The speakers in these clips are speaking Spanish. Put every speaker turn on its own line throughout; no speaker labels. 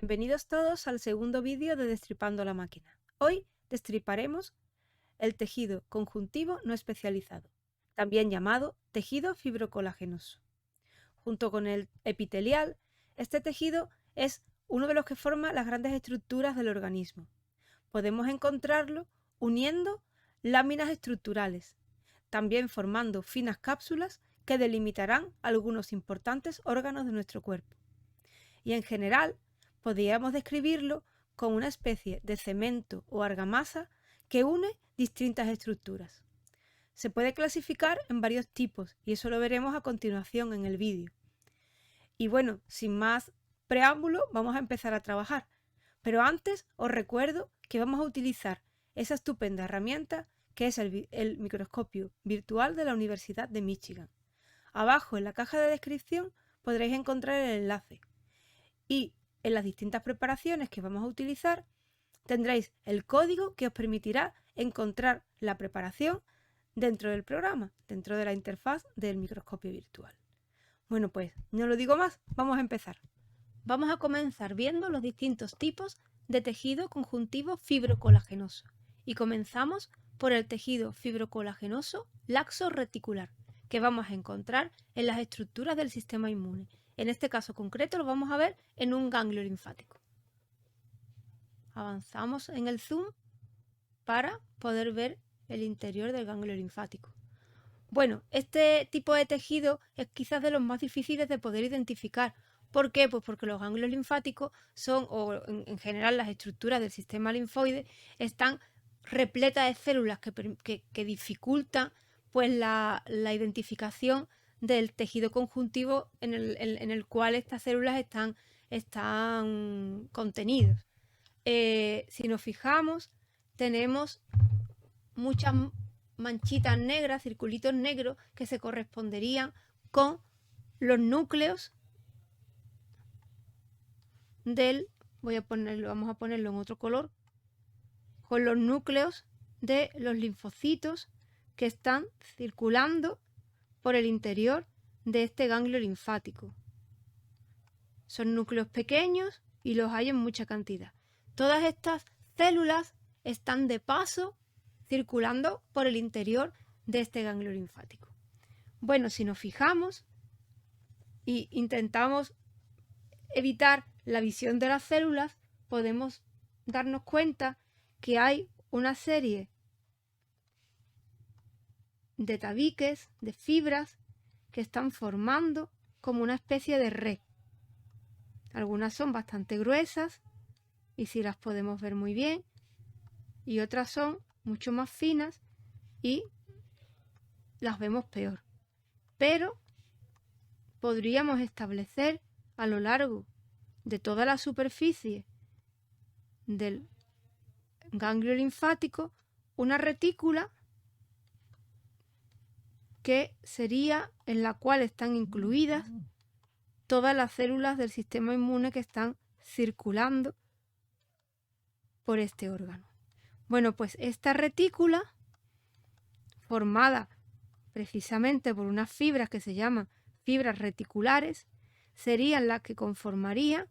Bienvenidos todos al segundo vídeo de Destripando la máquina. Hoy destriparemos el tejido conjuntivo no especializado, también llamado tejido fibrocolagenoso. Junto con el epitelial, este tejido es uno de los que forma las grandes estructuras del organismo. Podemos encontrarlo uniendo láminas estructurales, también formando finas cápsulas que delimitarán algunos importantes órganos de nuestro cuerpo. Y en general, podríamos describirlo como una especie de cemento o argamasa que une distintas estructuras. Se puede clasificar en varios tipos y eso lo veremos a continuación en el vídeo. Y bueno, sin más preámbulo, vamos a empezar a trabajar. Pero antes os recuerdo que vamos a utilizar esa estupenda herramienta que es el microscopio virtual de la Universidad de Michigan. Abajo en la caja de descripción podréis encontrar el enlace. Y en las distintas preparaciones que vamos a utilizar tendréis el código que os permitirá encontrar la preparación dentro del programa, dentro de la interfaz del microscopio virtual. Bueno, pues no lo digo más, vamos a empezar. Vamos a comenzar viendo los distintos tipos de tejido conjuntivo fibrocolagenoso y comenzamos por el tejido fibrocolagenoso laxo reticular que vamos a encontrar en las estructuras del sistema inmune. En este caso concreto lo vamos a ver en un ganglio linfático. Avanzamos en el zoom para poder ver el interior del ganglio linfático. Bueno, este tipo de tejido es quizás de los más difíciles de poder identificar. ¿Por qué? Pues porque los ganglios linfáticos son, o en general las estructuras del sistema linfoide, están repletas de células que dificultan pues la identificación del tejido conjuntivo en el cual estas células están contenidos. Si nos fijamos, tenemos muchas manchitas negras, circulitos negros, que se corresponderían con los núcleos vamos a ponerlo en otro color, con los núcleos de los linfocitos que están circulando por el interior de este ganglio linfático. Son núcleos pequeños y los hay en mucha cantidad. Todas estas células están de paso circulando por el interior de este ganglio linfático. Bueno, si nos fijamos e intentamos evitar la visión de las células, podemos darnos cuenta que hay una serie de tabiques, de fibras, que están formando como una especie de red. Algunas son bastante gruesas y sí las podemos ver muy bien, y otras son mucho más finas y las vemos peor. Pero podríamos establecer a lo largo de toda la superficie del ganglio linfático una retícula que sería en la cual están incluidas todas las células del sistema inmune que están circulando por este órgano. Bueno, pues esta retícula, formada precisamente por unas fibras que se llaman fibras reticulares, serían las que conformarían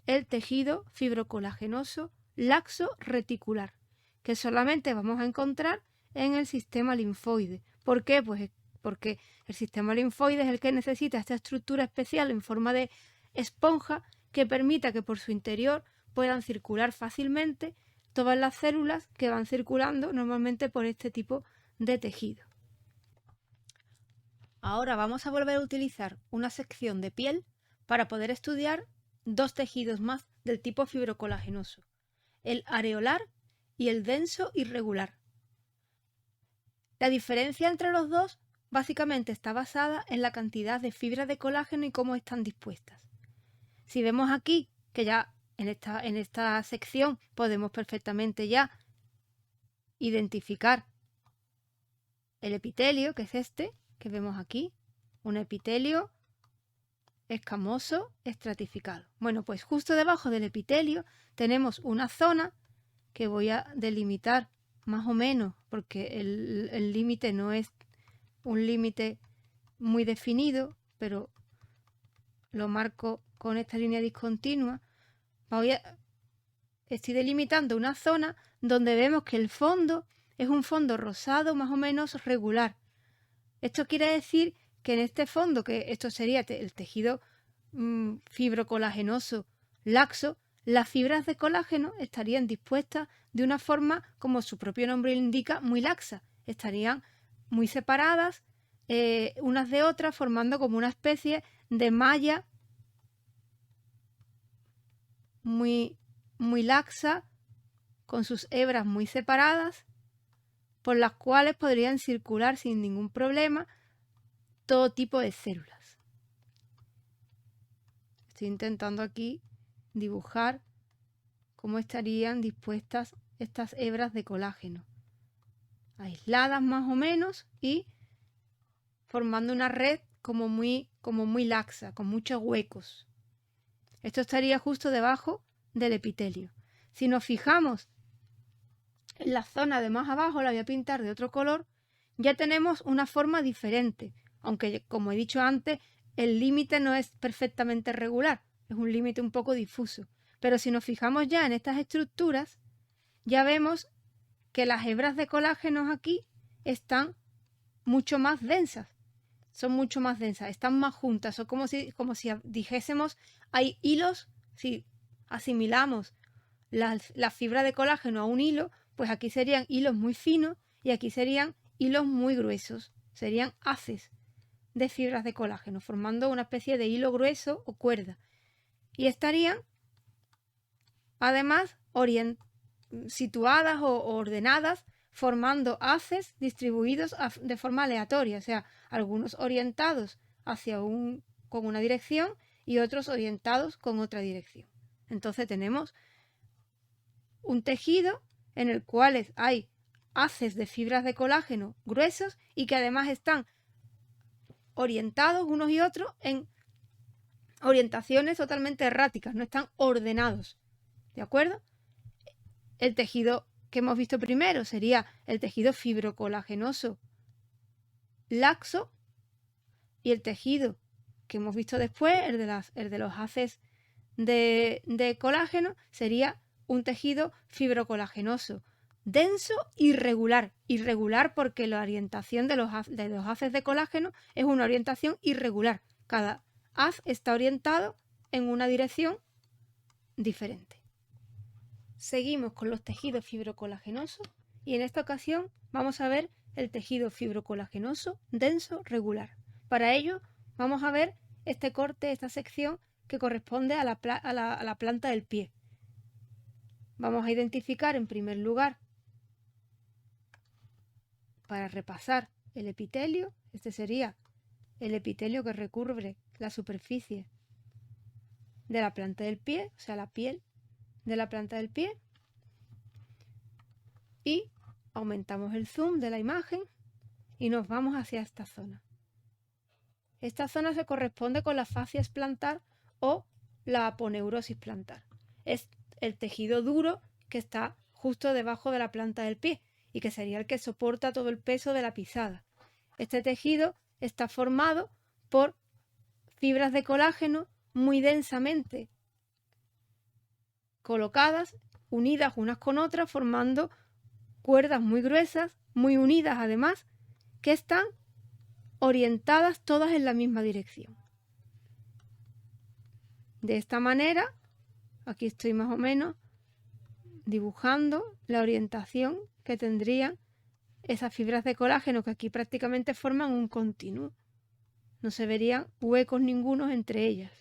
el tejido fibrocolagenoso laxo reticular, que solamente vamos a encontrar en el sistema linfoide. ¿Por qué? Pues porque el sistema linfoide es el que necesita esta estructura especial en forma de esponja que permita que por su interior puedan circular fácilmente todas las células que van circulando normalmente por este tipo de tejido. Ahora vamos a volver a utilizar una sección de piel para poder estudiar dos tejidos más del tipo fibrocolagenoso, el areolar y el denso irregular. La diferencia entre los dos básicamente está basada en la cantidad de fibras de colágeno y cómo están dispuestas. Si vemos aquí que ya en esta sección podemos perfectamente ya identificar el epitelio, que es este que vemos aquí, un epitelio escamoso estratificado. Bueno, pues justo debajo del epitelio tenemos una zona que voy a delimitar más o menos porque el límite no es un límite muy definido, pero lo marco con esta línea discontinua Estoy delimitando una zona donde vemos que el fondo es un fondo rosado más o menos regular. Esto quiere decir que en este fondo, que esto sería el tejido fibrocolagenoso laxo, las fibras de colágeno estarían dispuestas de una forma, como su propio nombre indica, muy laxa. Estarían muy separadas unas de otras, formando como una especie de malla muy laxa, con sus hebras muy separadas, por las cuales podrían circular sin ningún problema todo tipo de células. Estoy intentando aquí dibujar cómo estarían dispuestas estas hebras de colágeno, aisladas más o menos y formando una red como muy laxa, con muchos huecos. Esto estaría justo debajo del epitelio. Si nos fijamos en la zona de más abajo, la voy a pintar de otro color, ya tenemos una forma diferente, aunque como he dicho antes, el límite no es perfectamente regular, es un límite un poco difuso. Pero si nos fijamos ya en estas estructuras, ya vemos que las hebras de colágeno aquí están mucho más densas, son mucho más densas, están más juntas, o como si dijésemos, hay hilos, si asimilamos la fibra de colágeno a un hilo, pues aquí serían hilos muy finos y aquí serían hilos muy gruesos, serían haces de fibras de colágeno, formando una especie de hilo grueso o cuerda. Y estarían, además, situadas o ordenadas, formando haces distribuidos de forma aleatoria, o sea, algunos orientados con una dirección y otros orientados con otra dirección. Entonces tenemos un tejido en el cual hay haces de fibras de colágeno gruesos y que además están orientados unos y otros en orientaciones totalmente erráticas, no están ordenados, ¿de acuerdo? El tejido que hemos visto primero sería el tejido fibrocolagenoso laxo y el tejido que hemos visto después, el de los haces de colágeno, sería un tejido fibrocolagenoso denso y regular. Irregular porque la orientación de los haces de colágeno es una orientación irregular. Cada haz está orientado en una dirección diferente. Seguimos con los tejidos fibrocolagenosos y en esta ocasión vamos a ver el tejido fibrocolagenoso denso regular. Para ello vamos a ver este corte, esta sección que corresponde a la planta del pie. Vamos a identificar en primer lugar, para repasar, el epitelio. Este sería el epitelio que recubre la superficie de la planta del pie, o sea, la piel de la planta del pie. Y aumentamos el zoom de la imagen y nos vamos hacia esta zona. Esta zona se corresponde con la fascia plantar o la aponeurosis plantar. Es el tejido duro que está justo debajo de la planta del pie y que sería el que soporta todo el peso de la pisada. Este tejido está formado por fibras de colágeno muy densamente colocadas, unidas unas con otras, formando cuerdas muy gruesas, muy unidas además, que están orientadas todas en la misma dirección. De esta manera, aquí estoy más o menos dibujando la orientación que tendrían esas fibras de colágeno, que aquí prácticamente forman un continuo. No se verían huecos ningunos entre ellas.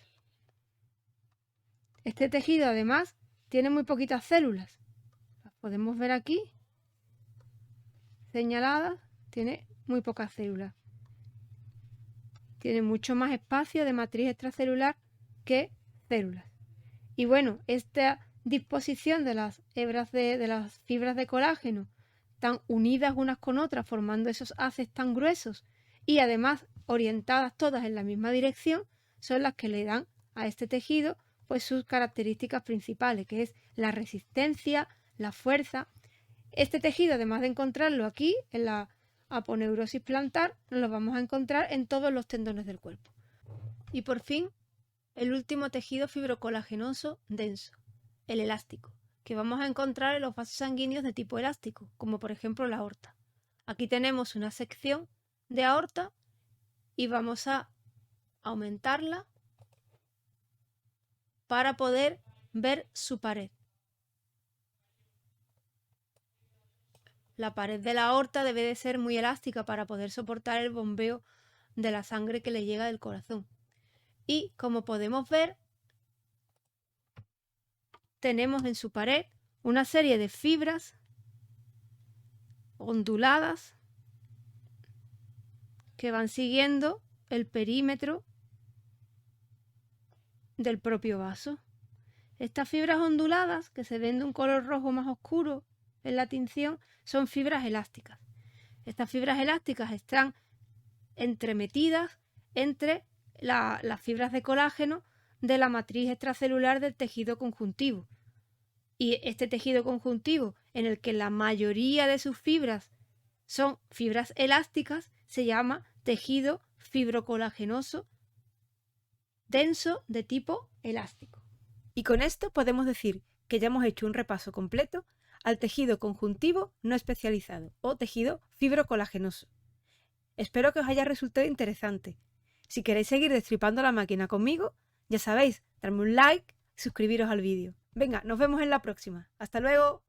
Este tejido además tiene muy poquitas células. Las podemos ver aquí señaladas, tiene muy pocas células. Tiene mucho más espacio de matriz extracelular que células. Y bueno, esta disposición de las hebras de las fibras de colágeno tan unidas unas con otras, formando esos haces tan gruesos y además orientadas todas en la misma dirección, son las que le dan a este tejido pues sus características principales, que es la resistencia, la fuerza. Este tejido, además de encontrarlo aquí en la aponeurosis plantar, nos lo vamos a encontrar en todos los tendones del cuerpo. Y por fin, el último tejido fibrocolagenoso denso, el elástico, que vamos a encontrar en los vasos sanguíneos de tipo elástico, como por ejemplo la aorta. Aquí tenemos una sección de aorta y vamos a aumentarla para poder ver su pared. La pared de la aorta debe de ser muy elástica para poder soportar el bombeo de la sangre que le llega del corazón. Y como podemos ver, tenemos en su pared una serie de fibras onduladas que van siguiendo el perímetro del propio vaso. Estas fibras onduladas, que se ven de un color rojo más oscuro en la tinción, son fibras elásticas. Estas fibras elásticas están entremetidas entre las fibras de colágeno de la matriz extracelular del tejido conjuntivo. Y este tejido conjuntivo, en el que la mayoría de sus fibras son fibras elásticas, se llama tejido fibrocolagenoso denso de tipo elástico. Y con esto podemos decir que ya hemos hecho un repaso completo al tejido conjuntivo no especializado o tejido fibrocolagenoso. Espero que os haya resultado interesante. Si queréis seguir destripando la máquina conmigo, ya sabéis, darme un like y suscribiros al vídeo. Venga, nos vemos en la próxima. ¡Hasta luego!